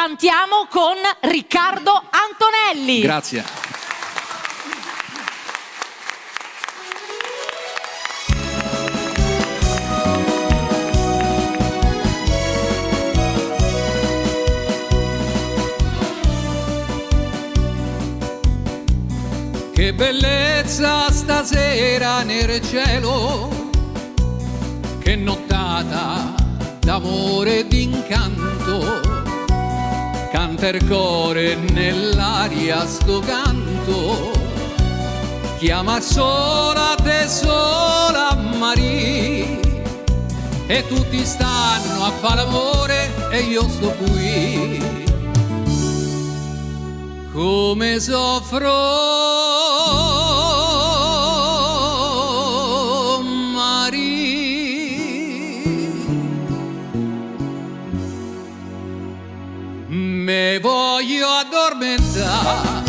cantiamo con Riccardo Antonelli. Grazie. Che bellezza stasera nel cielo, che nottata d'amore e d'incanto, canta il cuore nell'aria sto canto, chiama sola te sola Maria, e tutti stanno a fare l'amore e io sto qui. Come soffro, Maria, me voglio addormentare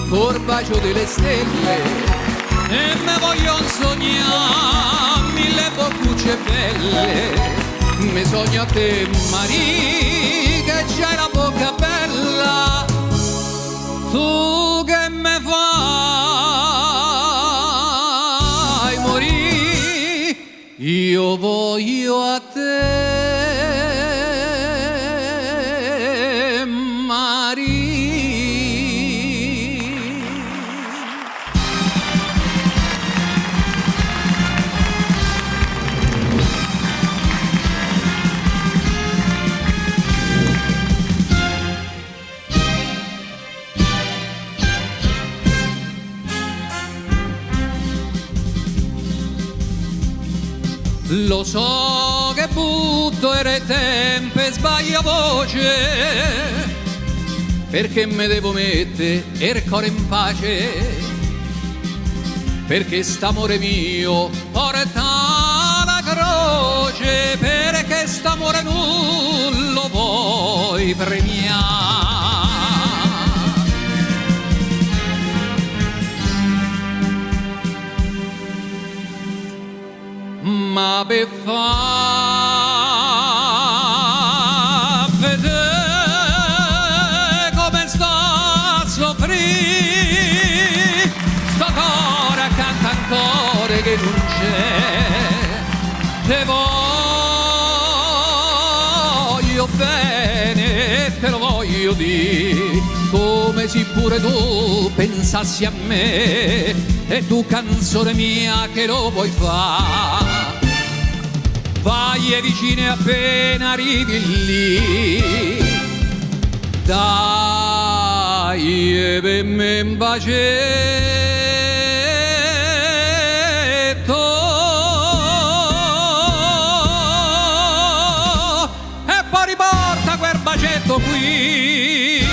col bacio delle stelle e me voglio sognare mille boccucce belle. Me sogno a te, Maria, che c'hai la bocca bella. Tu che me fai morire, io voglio a te, Maria. Lo so che butto il tempo e sbaglio voce, perché me devo mettere il cuore in pace, perché st'amore mio porta la croce, perché st'amore non lo vuoi premiare. Ma per fa vedere come sta a soffrire, sto cuore accanto ancora che non c'è, te voglio bene e te lo voglio dire, come se pure tu pensassi a me e tu canzone mia che lo vuoi fare. Vai e vicine appena arrivi lì, dai e per me un bacetto e poi riporta quel bacetto qui.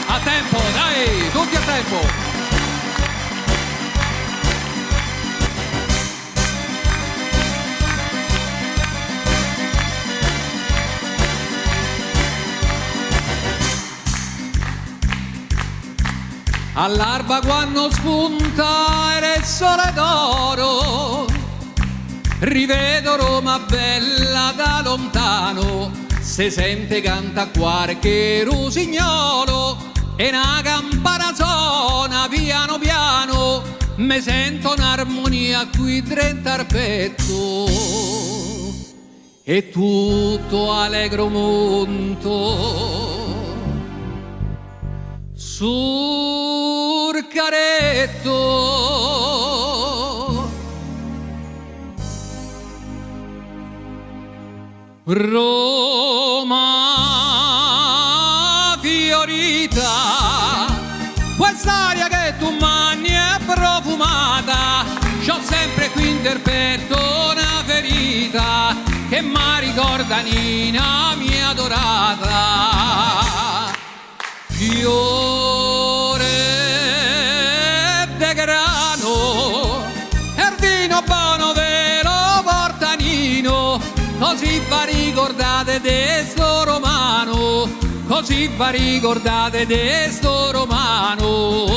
A tempo, dai, tutti a tempo. All'alba quando spunta il sole d'oro, rivedo Roma bella da lontano, se sente canta qualche rosignolo e una campana suona piano piano, me sento un'armonia qui dentro al petto e tutto allegro monto sul caretto. Roma fiorita, quest'aria che tu mangi è profumata, c'ho sempre qui in del petto una ferita che mi ricorda Nina mia adorata. Fiore de grano, il vino buono ve lo porta Nino, così va ricordate de sto romano, così va ricordate de sto romano.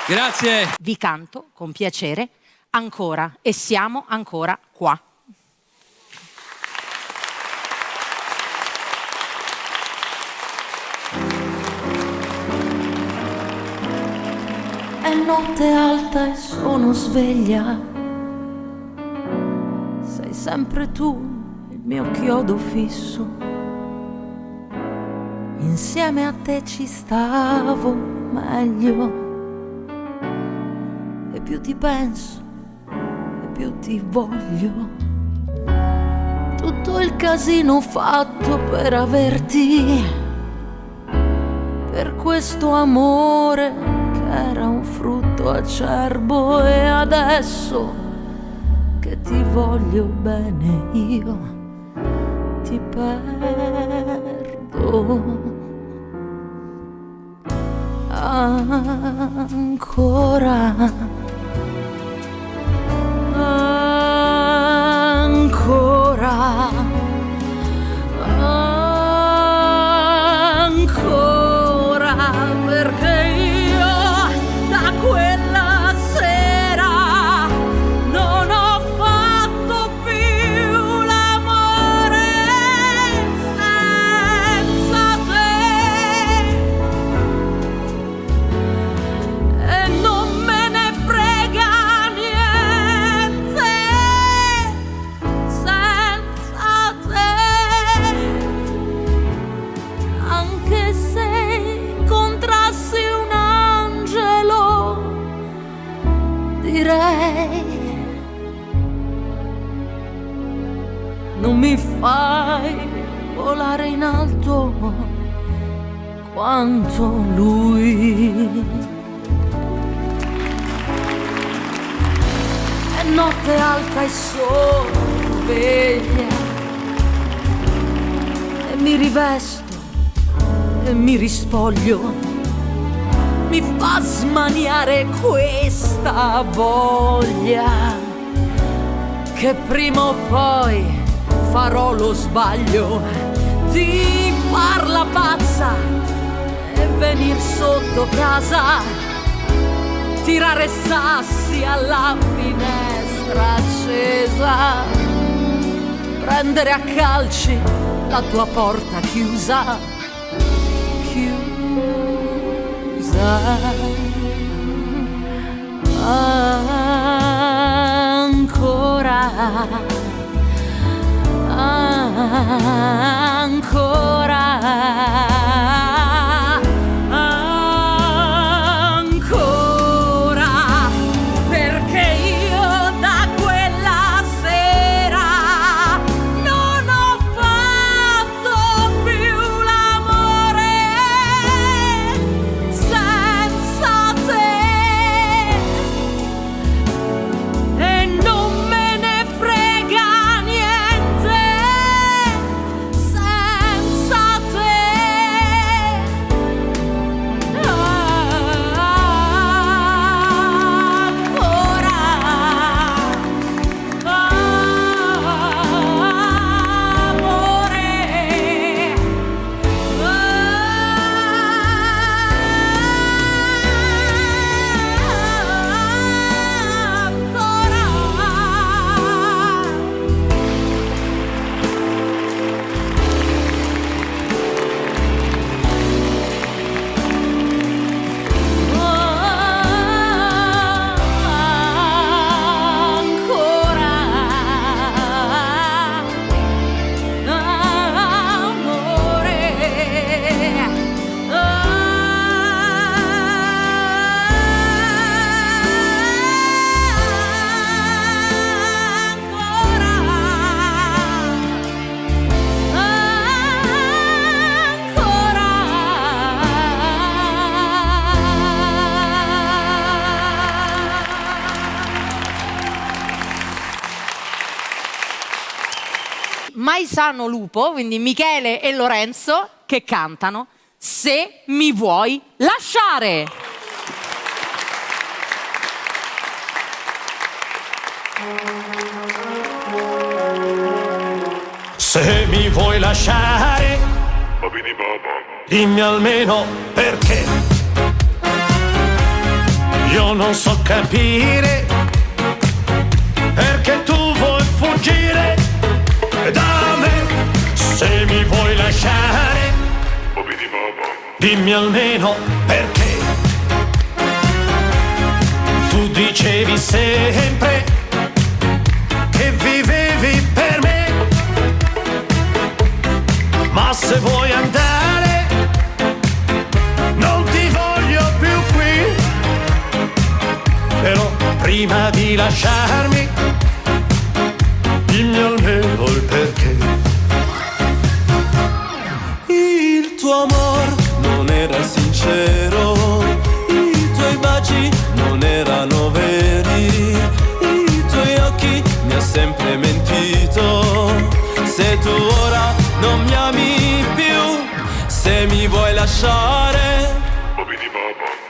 Grazie. Vi canto con piacere ancora e siamo ancora qua. È notte alta e sono sveglia. Sei sempre tu, il mio chiodo fisso. Insieme a te ci stavo meglio. E più ti penso, e più ti voglio. Tutto il casino fatto per averti, per questo amore che era un frutto acerbo. E adesso che ti voglio bene io ti perdo ancora, ancora, ancora, perché io da quella sera non ho fatto più l'amore senza te. E non me ne frega niente senza te. Anche se incontrassi un angelo, direi: non mi fai volare in alto quanto lui. È notte alta e sono sveglia e mi rivesto e mi rispoglio. Mi fa smaniare questa voglia che prima o poi farò lo sbaglio di farla pazza e venir sotto casa, tirare sassi alla finestra accesa, prendere a calci la tua porta chiusa, chiusa. Ancora, ancora, ancora, perché io da quella sera non ho fatto più l'amore senza te. E non me ne frega niente senza te. Maisano Lupo, quindi Michele e Lorenzo, che cantano Se mi vuoi lasciare. Se mi vuoi lasciare, dimmi almeno perché. Io non so capire perché tu vuoi fuggire da me. Se mi vuoi lasciare, dimmi almeno perché. Tu dicevi sempre che vivevi per me, ma se vuoi andare non ti voglio più qui. Però prima di lasciarmi dimmi almeno il perché. Il tuo amor non era sincero, i tuoi baci non erano veri, i tuoi occhi mi ha sempre mentito. Se tu ora non mi ami più, se mi vuoi lasciare,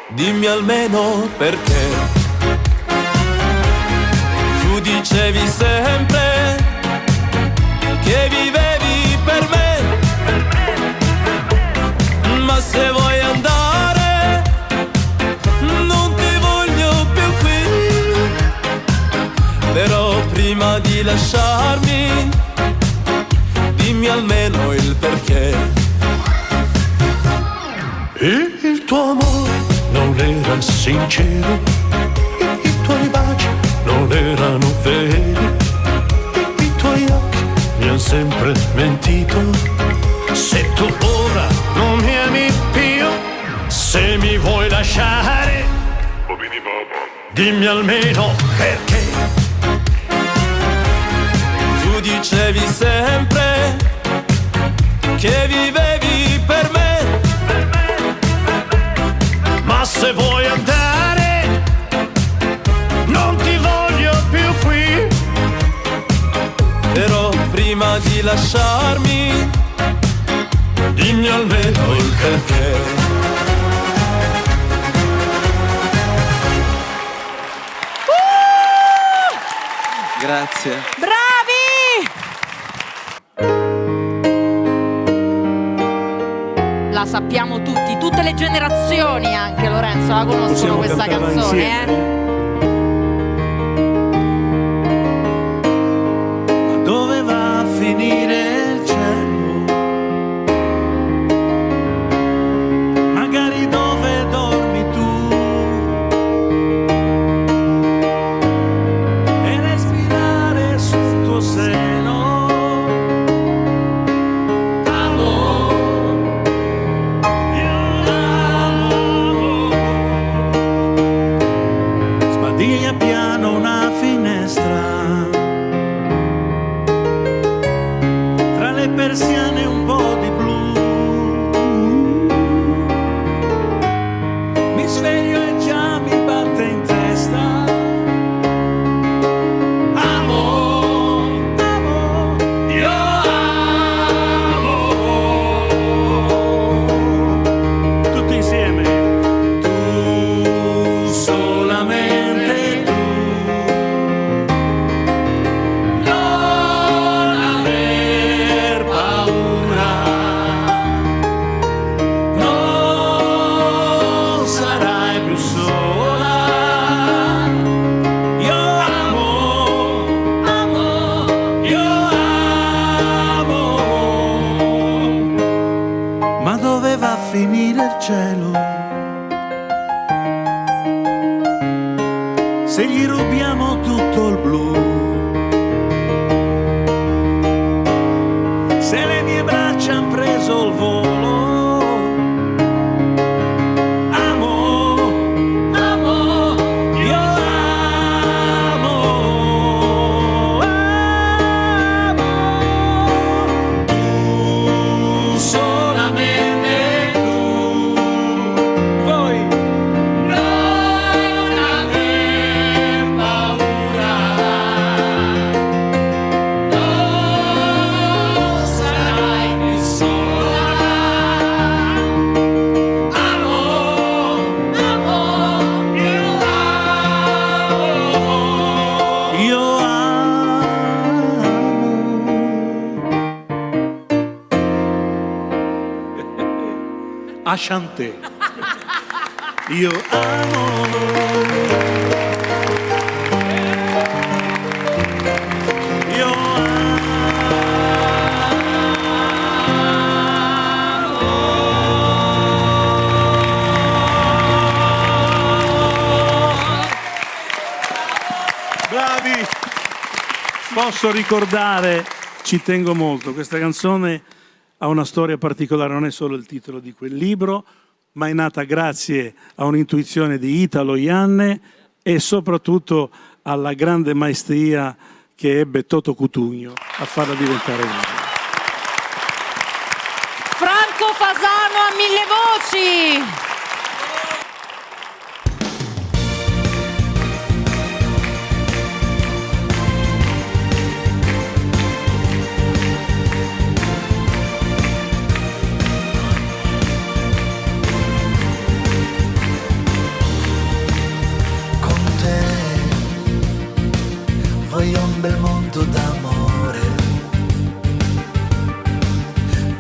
dimmi almeno perché. Tu dicevi sempre che vivevi per me, ma se vuoi andare non ti voglio più qui. Però prima di lasciarmi dimmi almeno il perché. Il tuo amore non era sincero, i tuoi baci non erano veri, i tuoi occhi mi hanno sempre mentito. Se tu ora non mi ami più, se mi vuoi lasciare, dimmi almeno perché. Tu dicevi sempre che vivevi per me, ma se vuoi andare non ti voglio più qui. però prima di lasciarmi dimmi almeno il perché. Grazie. Bravi! La sappiamo tutti, tutte le generazioni anche, Lorenzo, la conoscono Possiamo questa cantarla canzone, insieme? Dove va a finire il cielo? Magari dove dormi tu e respirare sul tuo seno. Amo, io amo. Sbadiglia piano una finestra, persiane un po' di blu, mi sveglio e già mi batte in testa. Amo, amo, io amo. Tutti insieme. Tu, solamente tu. Non aver paura, non sarai più sola. Io amo, amo, io amo. Ma dove va a finire il cielo? Se gli rubiamo tutto il blu, se le mie braccia han preso il volo. Amo, amo, io amo, amo. Tu, solamente tu. Voi non aver paura, non sarai più sola. Amo, amo, io amo. Asciante. io amo. Io bravi! Posso ricordare, ci tengo molto, questa canzone ha una storia particolare, non è solo il titolo di quel libro, ma è nata grazie a un'intuizione di Italo Ianne e soprattutto alla grande maestria che ebbe Toto Cutugno a farla diventare libro. Franco Fasano a 1000 voci! Voglio un bel mondo d'amore,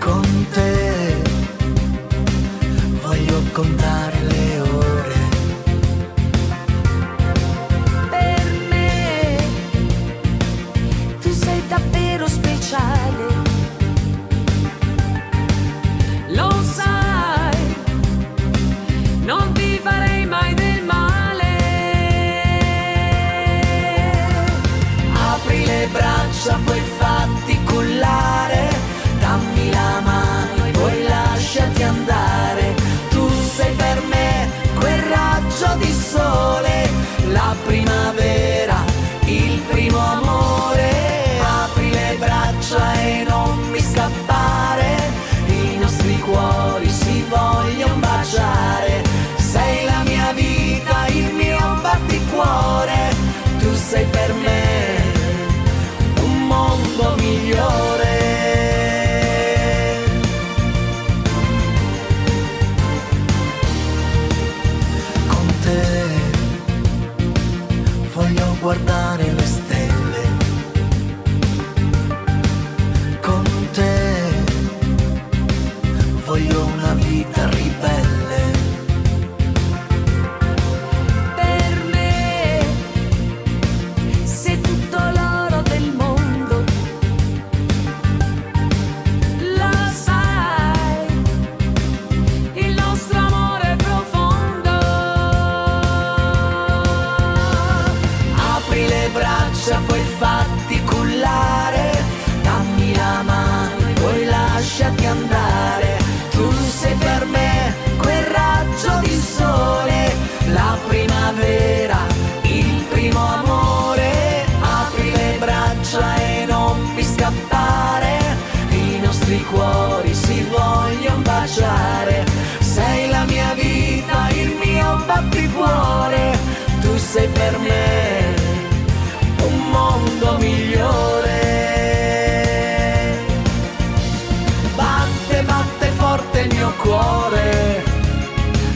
con te voglio contare le ore. Per me tu sei davvero speciale, lo sai, non ti farei mai del male. Apri le braccia, poi fatti cullare, dammi la mano e poi lasciati andare. Tu sei per me quel raggio di sole, la primavera, il primo amore. Apri le braccia e non mi scappare, i nostri cuori si vogliono baciare. Sei la mia vita, il mio batticuore, tu sei per me un mondo migliore. Con te voglio guardare le stelle, con te voglio una vita ribelle. Per me sei tutto l'oro del mondo, lo sai, il nostro amore è profondo. Apri le braccia, poi fatti cullare, dammi la mano e poi lasciati andare. Tu sei per me quel raggio di sole, la primavera, il primo amore. Apri le braccia e non mi scappare, i nostri cuori si vogliono baciare. Sei la mia vita, il mio batticuore, tu sei per me un mondo migliore. Batte, batte forte il mio cuore,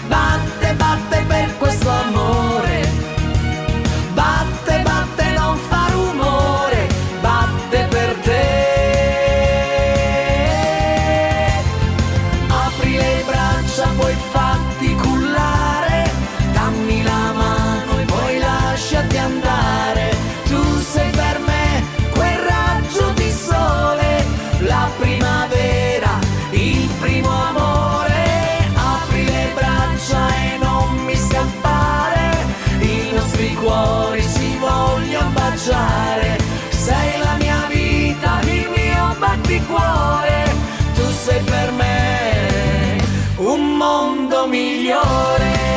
batte, batte per questo amore. Batte, batte, non fa rumore, batte per te. Apri le braccia, poi fatti cullare, dammi la mano e poi lasciati andare. Tu sei per me quel raggio di sole, la primavera, il primo amore. Apri le braccia e non mi scappare, i nostri cuori si vogliono baciare. Sei la mia vita, il mio batticuore, tu sei per me un mondo migliore.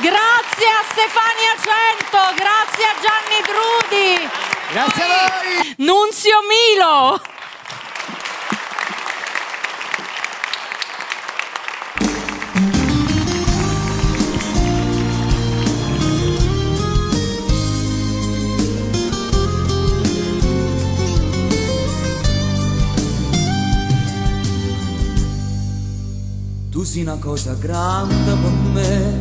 Grazie a Stefania Cento, grazie a Gianni Drudi. Grazie a voi. Nunzio Milo. Tu sei una cosa grande per me,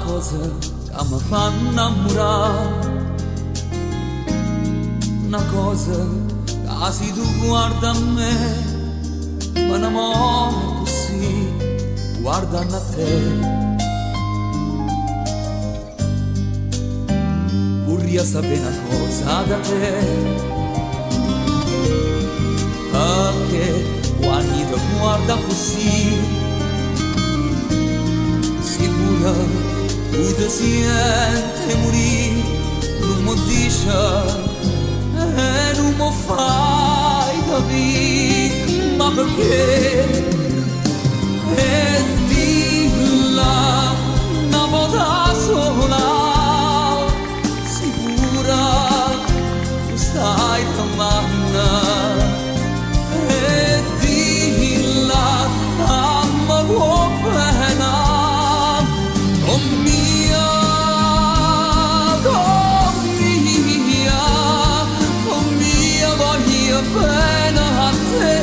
cosa che mi fa innamorare, una cosa che se tu guarda a me, mi innamoro così, guardando a te. Vorrei sapere una cosa da te, perché quando ti guarda così, sicura tu ti senti morire, non mi dice e non mi fai capire, ma perché? E dilla una volta sola, tu stai tramando e dilla a me vuoi bene, oh mia, voglio bene a te.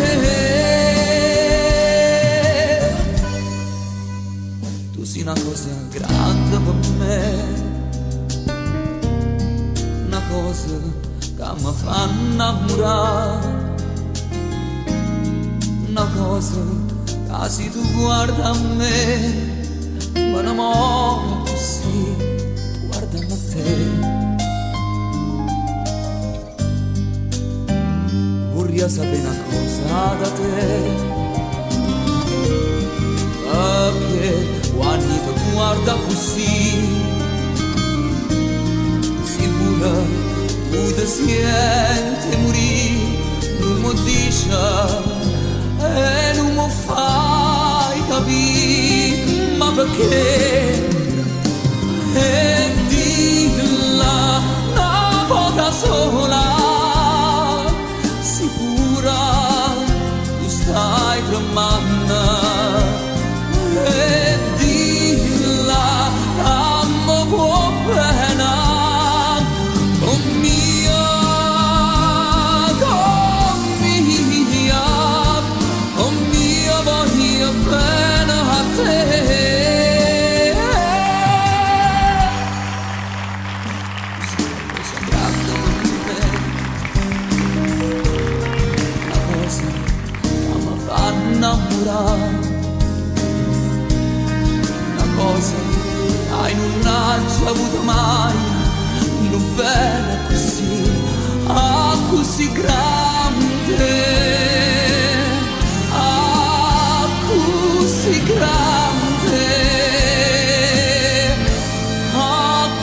Tu sei una cosa grande per me, una cosa che mi fa innamorare, una cosa che se tu guarda a me, mi innamoro così, guardando a te. Vorrei sapere una cosa da te, perché quando ti guarda così, sicura tu ti senti morire, non mi dice e non mi fai capire, ma perché? E dilla una volta sola, sicura tu stai tremando, e dilla a me vuoi bene, oh mia, voglio bene a te. Sei grande per me, una cosa che mi fa innamorare, una cosa che non ho avuto mai, non bene così, così grande, così grande,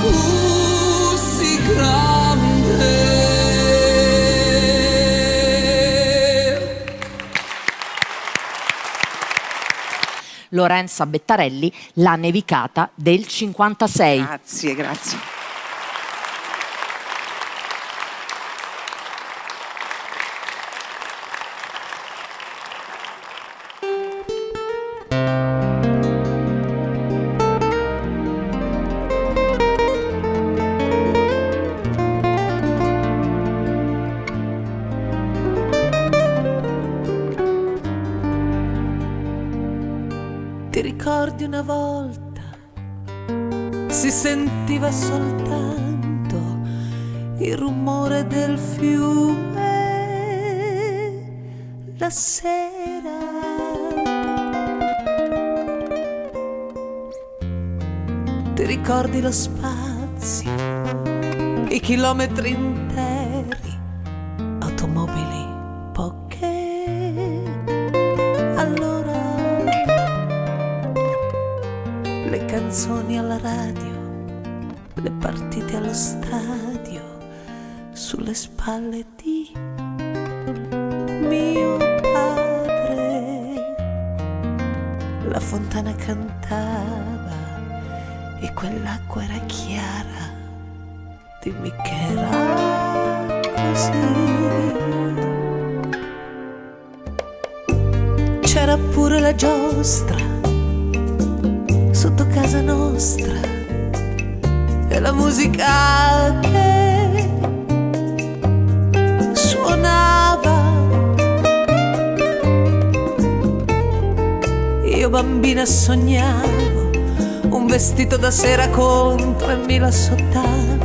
così grande. Lorenza Bettarelli, La nevicata del 56. Grazie, grazie. Ti ricordi una volta si sentiva soltanto il rumore del fiume la sera. Ti ricordi lo spazio, i chilometri interi, automobili poche. Allora le canzoni alla radio, le partite allo stadio, sulle spalle di mio padre. La fontana cantava e quell'acqua era chiara, dimmi che era così. C'era pure la giostra sotto casa nostra e la musica che suonava. Io bambina sognavo un vestito da sera con 3000 sottane,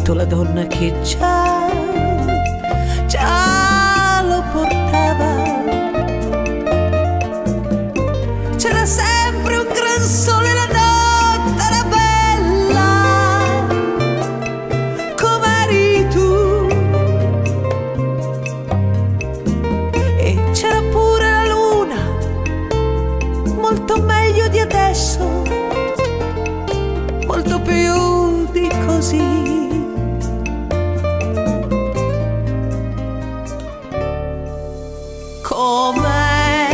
tu la donna che già lo portava. C'era sempre un gran sole, la notte era bella, com'eri tu. E c'era pure la luna, molto meglio di adesso, molto più di così. Com'è,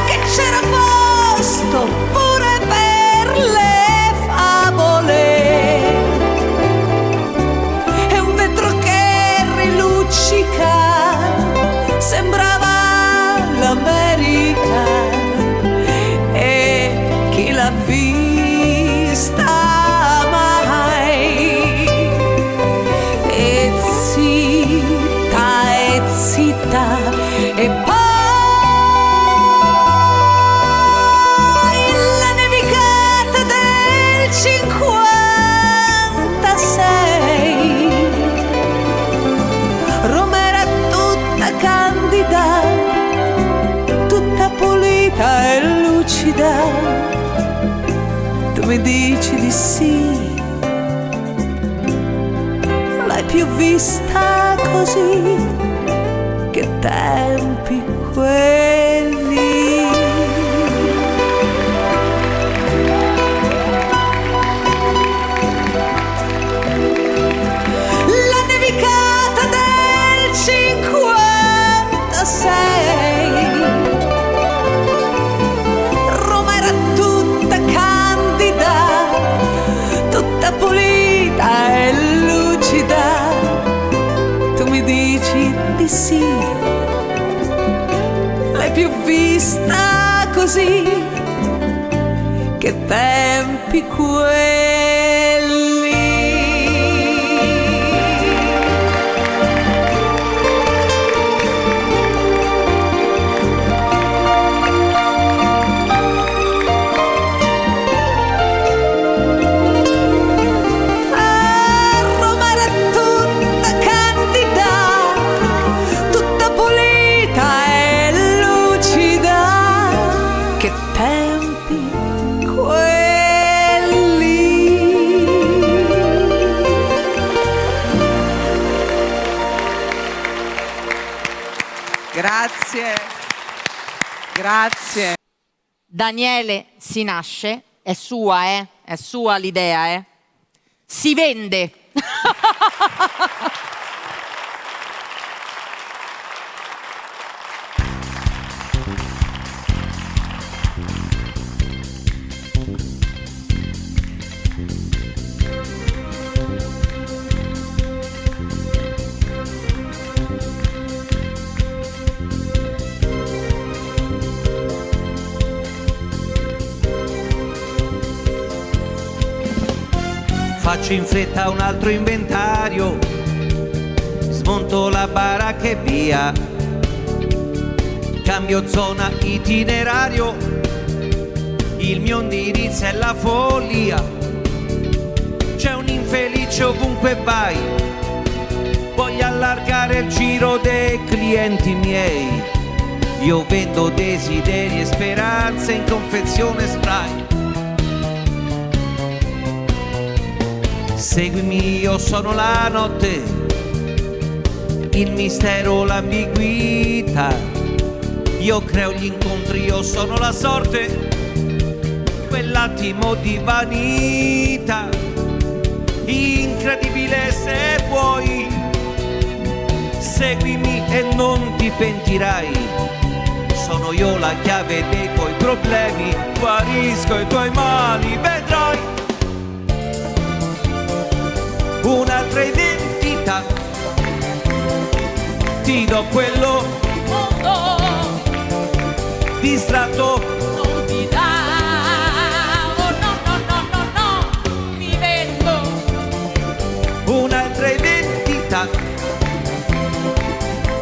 che c'era posto pure per le favole, e un vetro che riluccica sembrava l'America, e chi l'ha vista e poi la nevicata del 56, Roma era tutta candida, tutta pulita e lucida. Tu mi dici di sì, l'hai più vista così. Che tempi quelli. La nevicata del 56, Roma era tutta candida, tutta pulita e lucida. Tu mi dici di sì, l'hai più vista così. Che tempi quelli. Grazie. Daniele si nasce, è sua l'idea, si vende. Faccio in fretta un altro inventario, smonto la baracca e via, cambio zona itinerario, il mio indirizzo è la follia, c'è un infelice ovunque vai, voglio allargare il giro dei clienti miei, io vendo desideri e speranze in confezione spray. Seguimi, io sono la notte, il mistero, l'ambiguità. Io creo gli incontri, io sono la sorte, quell'attimo di vanità. Incredibile se vuoi, seguimi e non ti pentirai. Sono io la chiave dei tuoi problemi, guarisco i tuoi mali, vedrai. Un'altra identità, ti do quello distratto, Non ti davo, no, mi vendo. un'altra identità,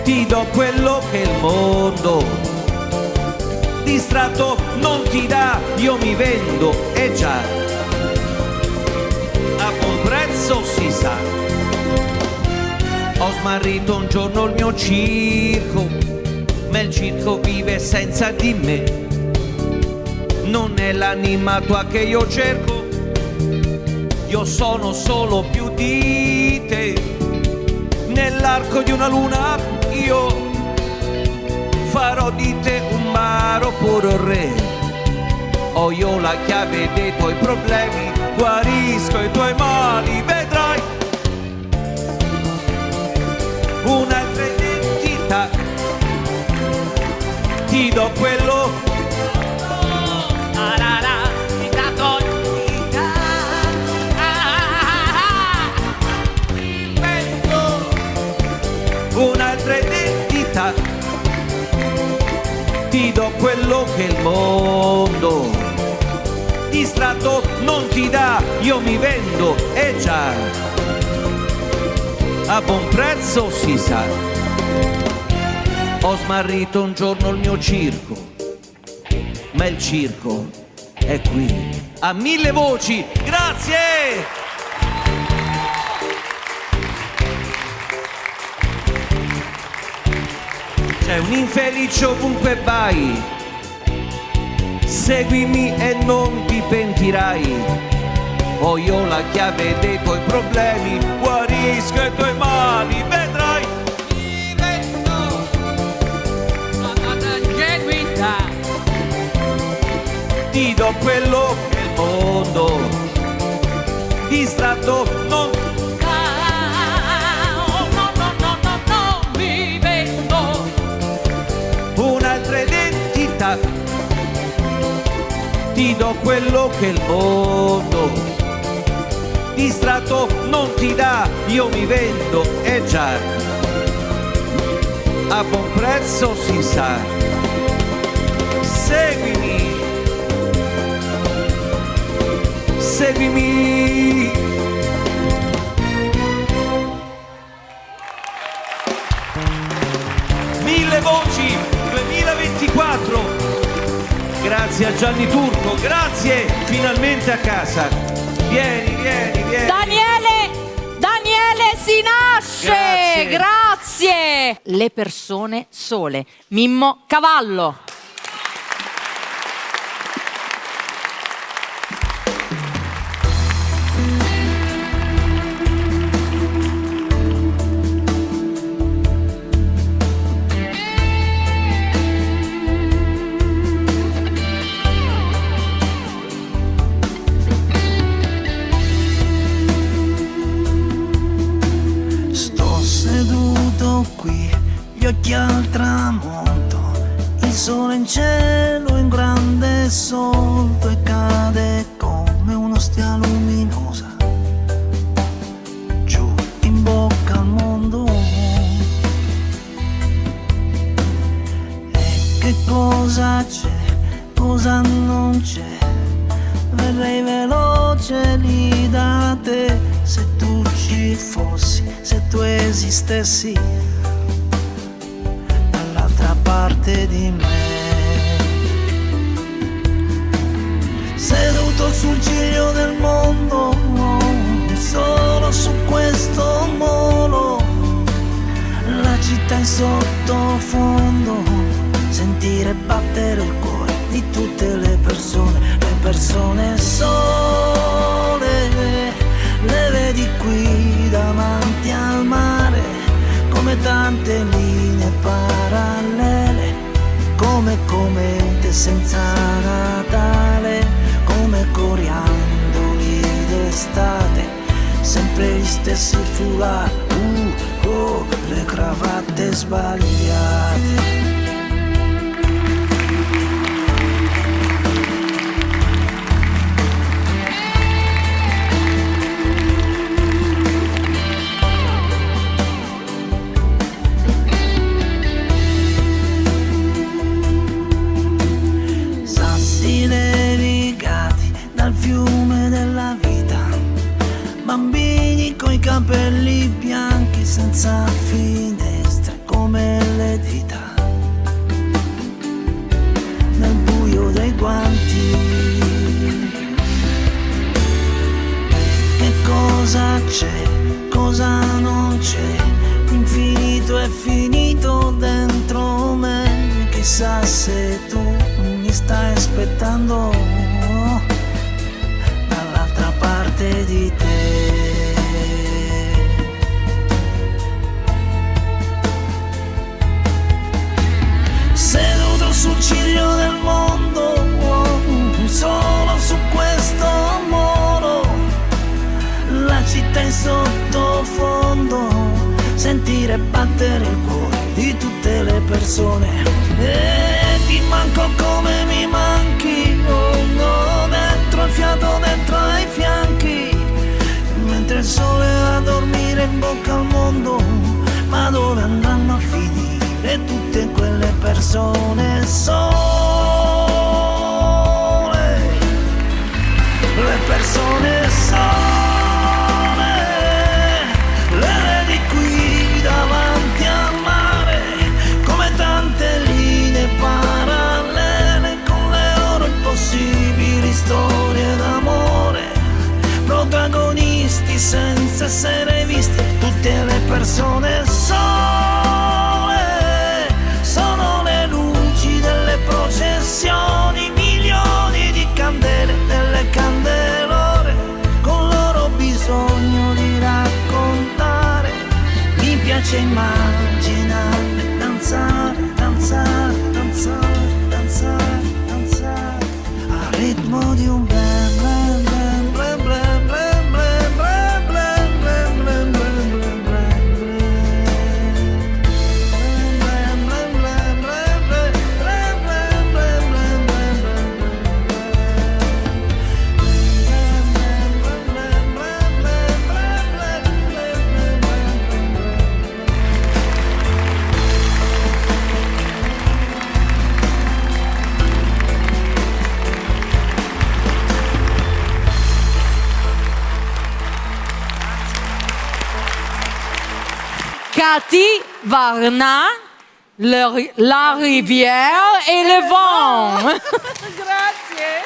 ti do do quello che il mondo distratto non ti dà, io mi vendo, e già, a buon prezzo si sa. Ho smarrito un giorno il mio circo, ma il circo vive senza di me. Non è l'anima tua che io cerco, io sono solo più di te. Nell'arco di una luna io farò di te un maro puro re. Ho io la chiave dei tuoi problemi, guarisco i tuoi mali, vedrai. Un'altra identità, ti do quello. Un'altra identità, ti do quello che il mondo distratto non ti dà, io mi vendo, e già, a buon prezzo si sa. Ho smarrito un giorno il mio circo, ma il circo è qui a 1000 voci. Grazie! C'è un infelice ovunque vai, seguimi e non ti pentirai. Ho io la chiave dei tuoi problemi, guarisco i tuoi mali, vedrai. Divento una genuinità, ti do quello che il mondo distratto non identità, ti do quello che il mondo distratto non ti dà, io mi vendo, e già, a buon prezzo si sa. Seguimi, seguimi. Mille voci 2024. Grazie a Gianni Turco, grazie, finalmente a casa. Vieni. Daniele si nasce! Grazie! Le persone sole. Mimmo Cavallo. Gli occhi al tramonto, il sole in cielo in grande soldo e cade come un'ostia luminosa giù in bocca al mondo. E che cosa c'è, cosa non c'è, verrei veloce lì da te, se tu ci fossi, se tu esistessi parte di me. Seduto sul ciglio del mondo, solo su questo molo, la città in sottofondo, sentire battere il cuore di tutte le persone sole, le vedi qui davanti al mare, come tante linee parallele, come comete senza Natale, come coriandoli d'estate, sempre gli stessi foulard, le cravatte sbagliate. Bambini coi capelli bianchi senza finestre, come le tutto è finito dentro me. Chissà se tu mi stai aspettando dall'altra parte di te. Seduto sul ciglio del mondo, solo su questo muro, la città in sottofondo, sentire battere il cuore di tutte le persone. E ti manco come mi manchi, oh, dentro il fiato, dentro ai fianchi, mentre il sole va a dormire in bocca al mondo. Ma dove andranno a finire tutte quelle persone sole? Le persone sole, le vedi qui davanti al mare, come tante linee parallele con le loro impossibili storie d'amore, protagonisti senza essere visti. Tutte le persone sole sono le luci delle processioni, milioni di candele, delle candelore, con loro bisogno di raccontare. Mi piace immaginare, danzare, danzare, danzare, danzare, danzare, al ritmo di un bel bel bel bel bel bel bel bel bel bel. Cathy Varna, la rivière et le vent. Grazie.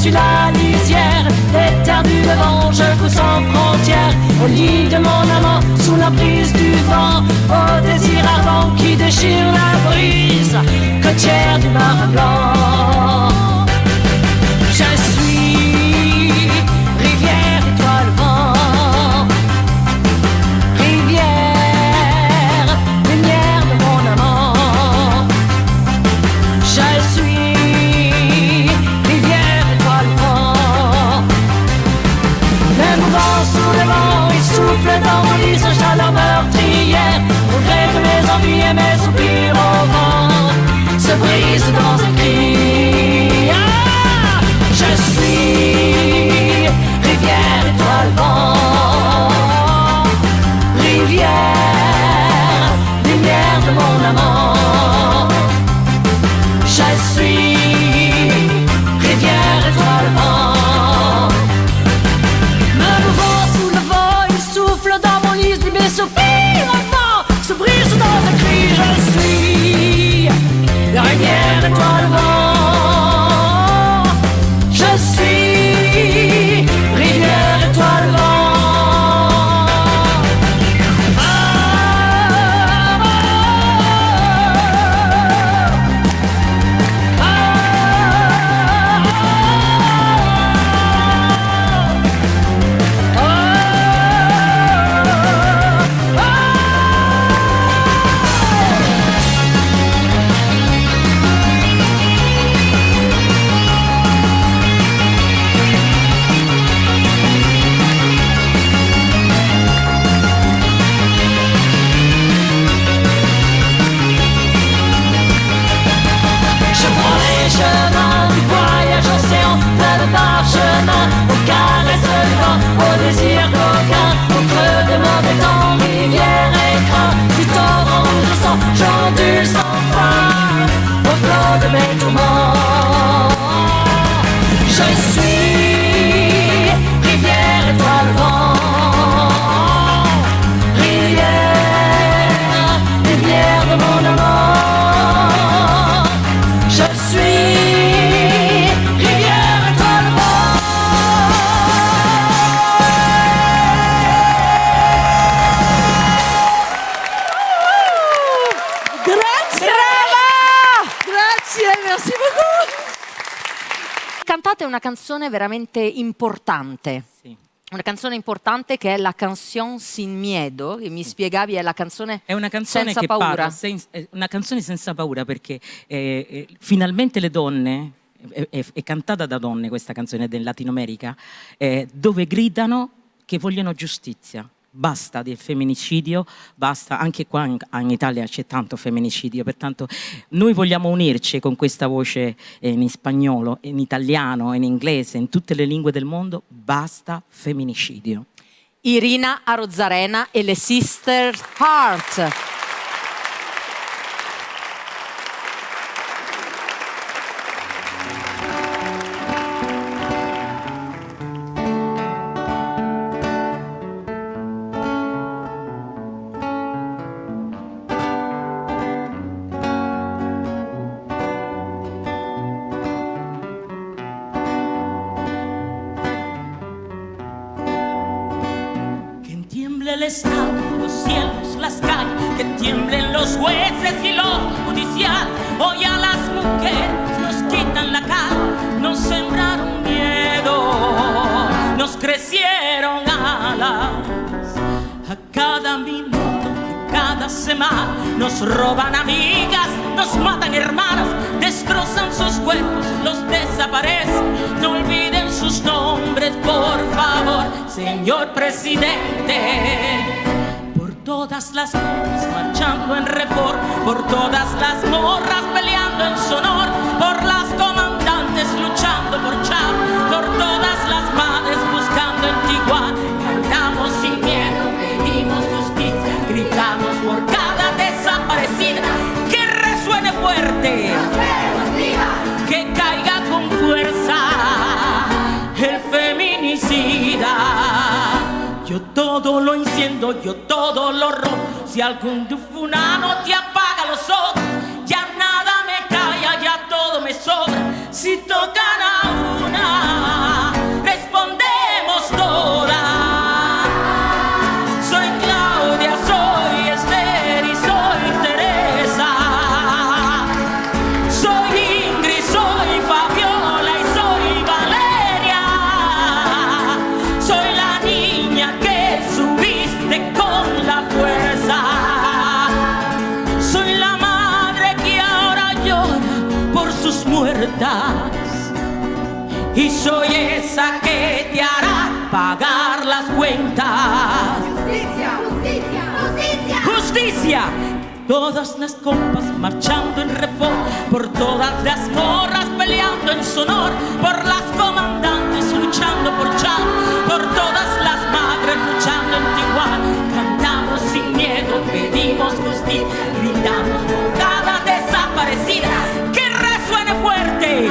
La lisière, les terres du devant, je cours sans frontières, au lit de mon amant, sous la brise du vent, au désir ardent qui déchire la brise, côtière du mar blanc. Je suis rivière, étoile, vent, rivière, lumière de mon amant. Je suis sous le vent, il souffle dans mon lit, sa chaleur meurtrière, au gré de mes envies et mes soupirs. Merci beaucoup. Cantate una canzone veramente importante. Sì. Una canzone importante che è la Canción Sin Miedo, che mi spiegavi è la canzone È una canzone senza che paura. parla, è una canzone senza paura perché finalmente le donne, è cantata da donne questa canzone del Latino America, dove gridano che vogliono giustizia. Basta del femminicidio, basta, anche qua in Italia c'è tanto femminicidio, pertanto noi vogliamo unirci con questa voce in spagnolo, in italiano, in inglese, in tutte le lingue del mondo, basta femminicidio. Irina Arozarena e le Sister Heart. El estado, los cielos, las calles, que tiemblen los jueces y lo judicial. Hoy a las mujeres nos quitan la cara, nos sembraron miedo, nos crecieron alas. A cada minuto, cada semana, nos roban amigas, nos matan hermanas, destrozan sus cuerpos, los desaparecen. No olviden sus nombres, por favor, señor presidente. Por todas las morras marchando en Reforma, por todas las morras peleando en su honor, por las comandantes luchando por Chávez, por todas las madres buscando en Tijuana. Cantamos sin miedo, pedimos justicia, gritamos por cada desaparecida. Que resuene fuerte, que caiga con fuerza el feminicida. Yo todo lo enciendo, yo todo lo rompo. Si algún dufunano te apaga los ojos, ya nada me calla, ya todo me sobra. Si tocan a una, respondemos todas. Soy Claudia, soy Esther y soy Teresa. Soy Ingrid, soy Fabiola y soy Valeria. Soy la niña que subiste con la fuerza. Soy la madre que ahora llora por sus muertas. Y soy esa que te hará pagar las cuentas. Justicia, justicia, justicia. Justicia. Todas las compas marchando en Reforma, por todas las morras peleando en su honor, por las comandantes luchando por Chávez, por todas las madres luchando en Tijuana. Cantamos sin miedo, pedimos justicia, gritamos por cada desaparecida. Que resuene fuerte,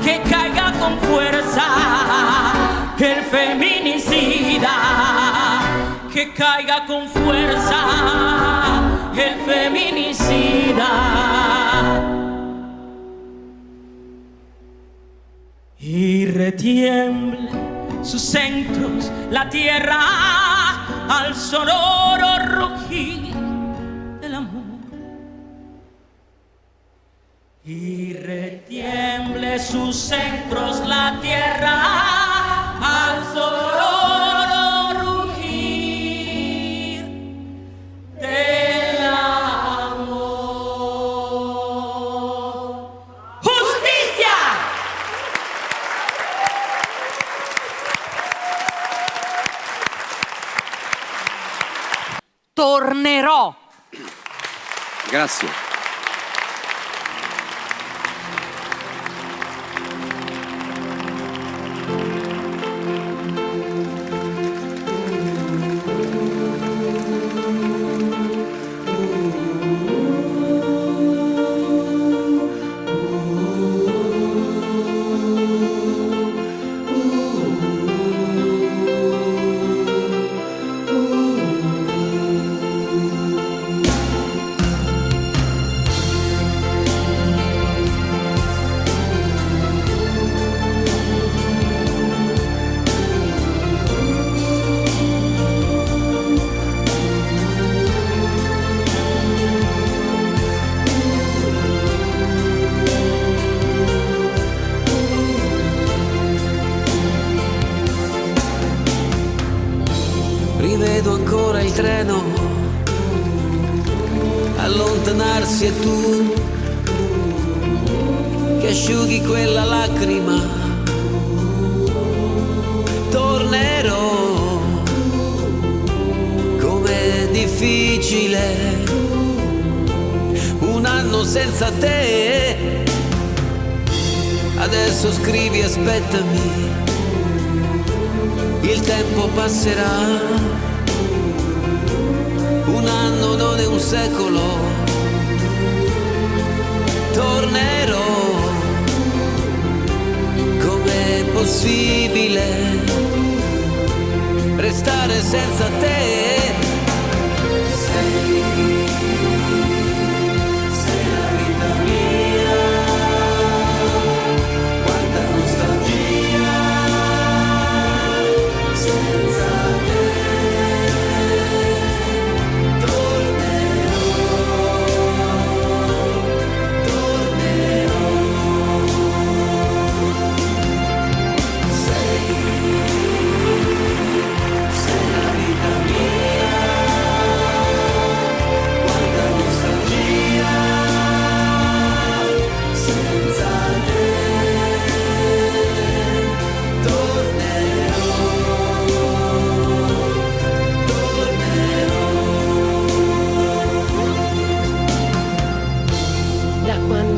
que caiga con fuerza el feminicida. Que caiga con fuerza el feminicida. Y retiemble sus centros la tierra al sonoro rugir del amor. Y retiemble sus centros la tierra al sonoro rugir del amor. ¡Justicia! Tornerò. Grazie. il treno, allontanarsi e tu che asciughi quella lacrima. Tornerò, com'è difficile un anno senza te. Adesso scrivi, aspettami, il tempo passerà. Un anno non è un secolo. Tornerò, com'è possibile restare senza te? Sei la vita mia, quanta nostalgia senza te.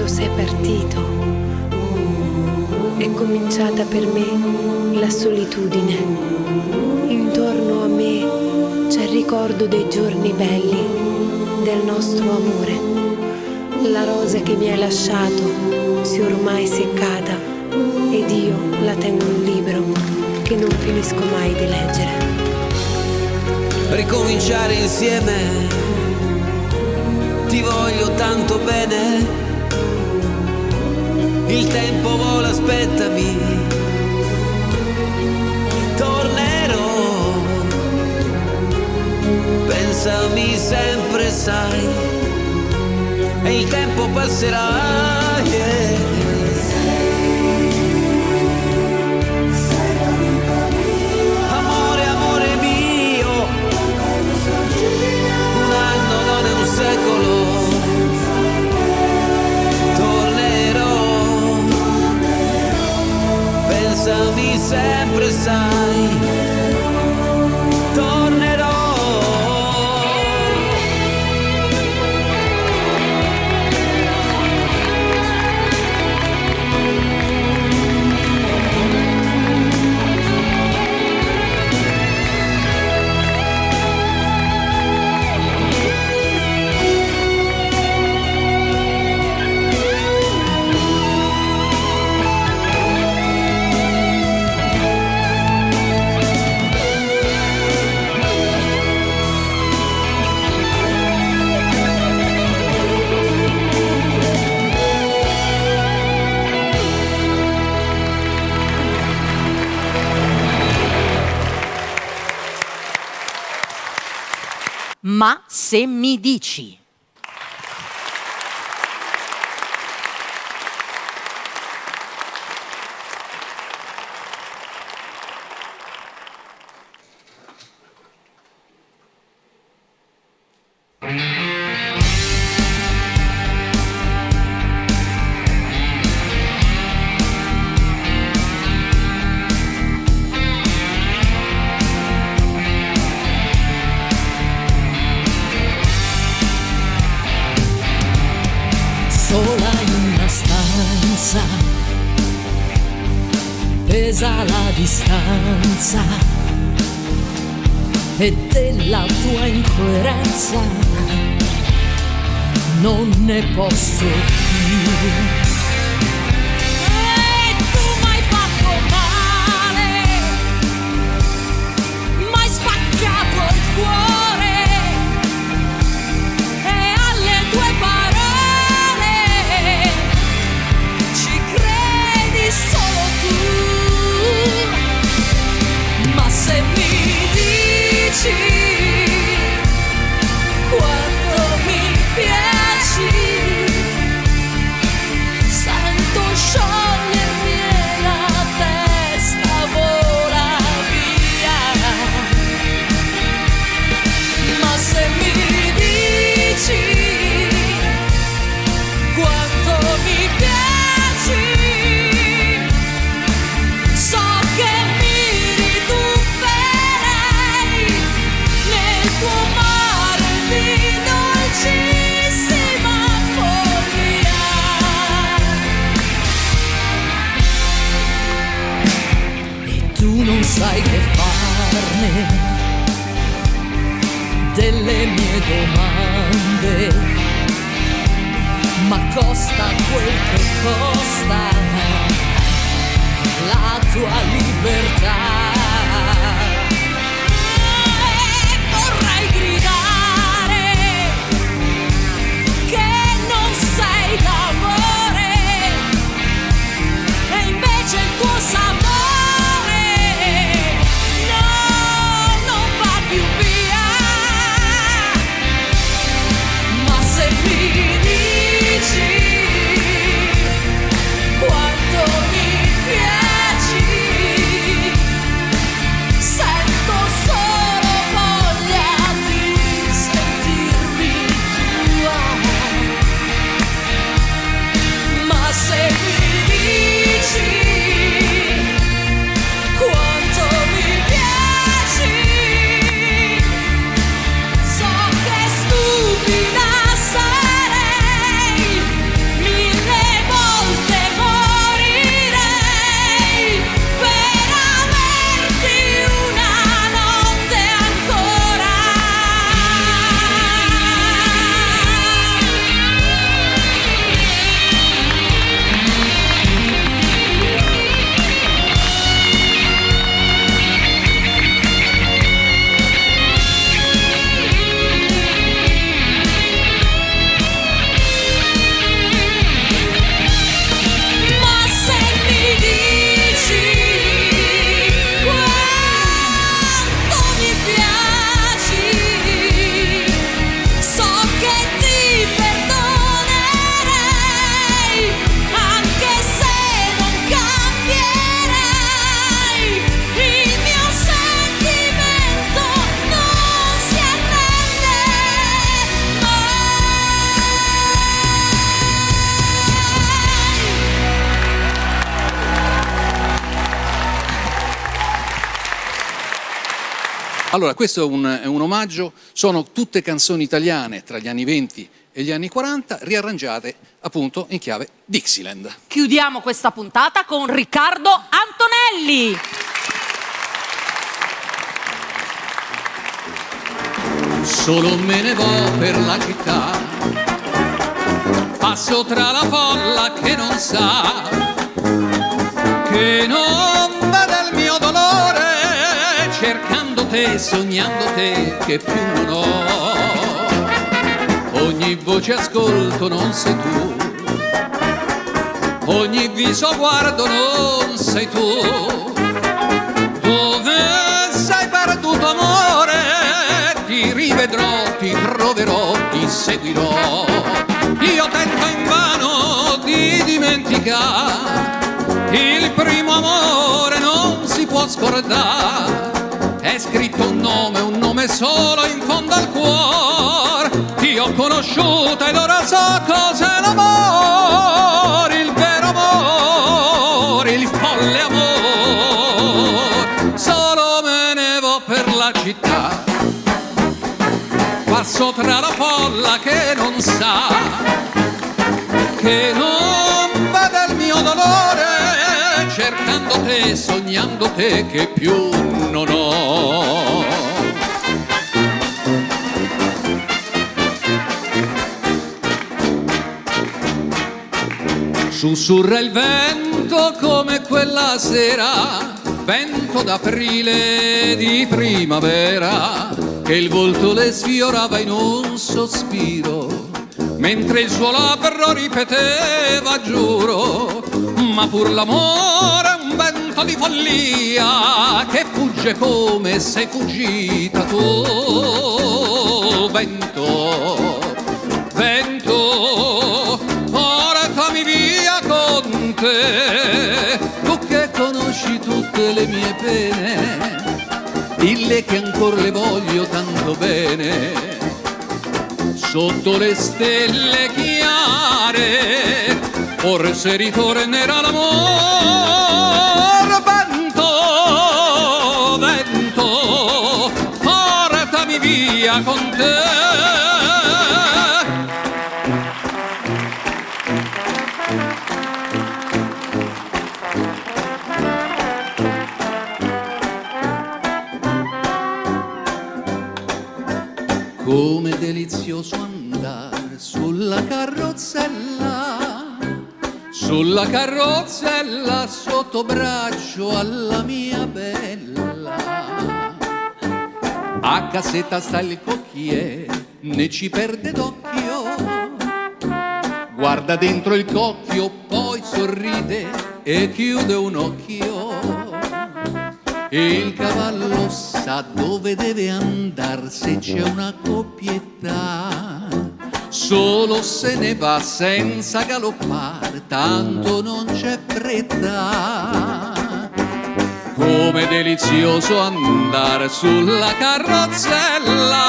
Sei partito, è cominciata per me la solitudine. Intorno a me c'è il ricordo dei giorni belli, del nostro amore. La rosa che mi hai lasciato si è ormai seccata ed io la tengo in un libro che non finisco mai di leggere. Ricominciare insieme, ti voglio tanto bene. Il tempo vola, aspettami, tornerò, pensami sempre, sai, e il tempo passerà, yeah. Sei la vita mia, amore, amore mio, un anno non è un secolo. Pensami sempre, sai, tornerò. Ma se mi dici. Sola in una stanza, pesa la distanza e della tua incoerenza non ne posso più. E tu m'hai fatto male, m'hai spaccato il cuore e alle tue parole ci credi solo tu. Ma se mi dici quanto mi piaci, costa quel che costa la tua libertà. E vorrei gridare che non sei d'amore, e invece il tuo sapore no, non va più via. Ma se mi dici quanto mi piaci, sento solo voglia di sentirmi tua. Ma se mi dici quanto mi piaci, so che stupida sarei, 1000 volte morirei per averti una notte ancora. Ma se mi dici quanto mi piaci, so che ti perdonerei, anche se non cambierai. Il mio sentimento non si arrende mai. Allora, questo è un omaggio, sono tutte canzoni italiane tra gli anni 20 e gli anni 40, riarrangiate appunto in chiave Dixieland. Chiudiamo questa puntata con Riccardo Antonelli. Solo me ne vo per la città, passo tra la folla che non sa, che non vede il mio dolore, cercando te, sognando te, che più non ho. Ogni voce ascolto non sei tu, ogni viso guardo non sei tu. Dove sei perduto amore? Ti rivedrò, ti troverò, ti seguirò. Io tento invano di dimenticare, il primo amore non si può scordare. È scritto un nome solo in fondo al cuore. Ti ho conosciuta ed ora so cos'è l'amore, il vero amore, il folle amore. Solo me ne vo per la città, passo tra la folla che non sa, che non vede il mio dolore, cercando te, sognando te, che più non ho. Sussurra il vento come quella sera, vento d'aprile di primavera, che il volto le sfiorava in un sospiro, mentre il suo labbro ripeteva giuro. Ma pur l'amore è un vento di follia, che fugge come sei fuggita tu. Vento, vento, portami via con te, tu che conosci tutte le mie pene, dille che ancora le voglio tanto bene. Sotto le stelle chiare forse ritornerà l'amor. Vento, vento, portami via con te. Come delizioso andare sulla carrozzella sulla carrozzella sotto braccio alla mia bella. A cassetta sta il cocchiere, ne ci perde d'occhio. Guarda dentro il cocchio, poi sorride e chiude un occhio. E il cavallo sa dove deve andare se c'è una coppietta. Solo se ne va senza galoppare, tanto non c'è fretta. Come delizioso andare sulla carrozzella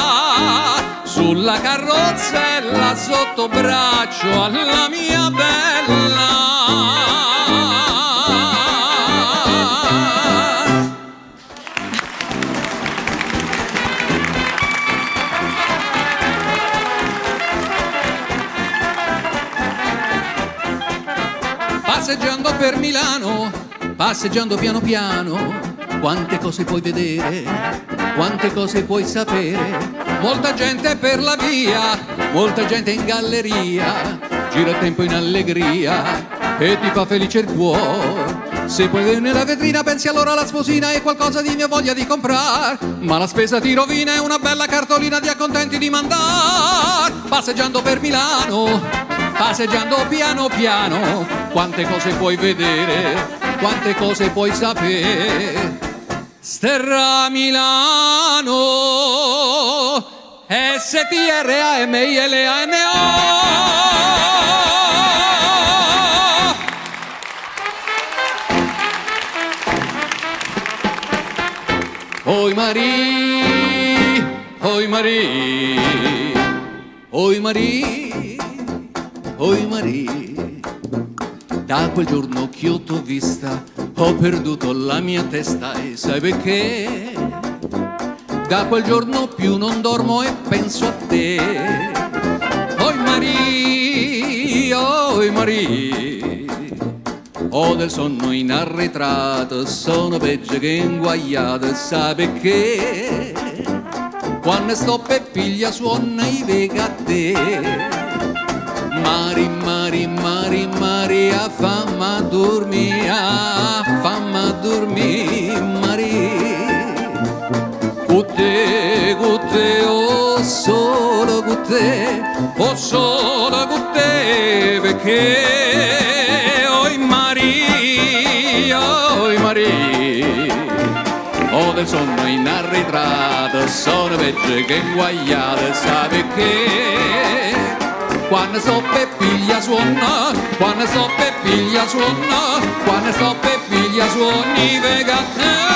sotto braccio alla mia bella. Passeggiando per Milano, passeggiando piano piano, quante cose puoi vedere, quante cose puoi sapere. Molta gente per la via, molta gente in galleria, gira il tempo in allegria e ti fa felice il cuore. Se poi vedi nella vetrina pensi allora alla sposina e qualcosa di mia voglia di comprar, ma la spesa ti rovina e una bella cartolina ti accontenti di mandar. Passeggiando per Milano, passeggiando piano piano, quante cose puoi vedere, quante cose puoi sapere. Sterra Milano, STRAMILANO. Oi Marie, oi Marie, oi Marie, oi Marie. Da quel giorno che io t'ho vista ho perduto la mia testa e sai perché? Da quel giorno più non dormo e penso a te. Oi Marie, oi Marie, ho del sonno inarretrato, sono peggio che inguagliato, sai perché? Quando sto per piglia suona i vega a te. Mari, Mari, Mari, Maria, famma dormire, Mari. Cutte, oh solo cutte, perché oi Maria, ho del sonno inarretrato, sono peggio che inguagliato, sai perché? Quando sto per piglia suona, quando sto per piglia suona, quando sto per piglia suoni vega te.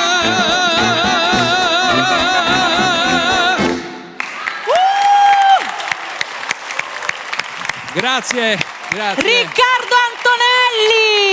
Grazie, grazie. Riccardo Antonelli!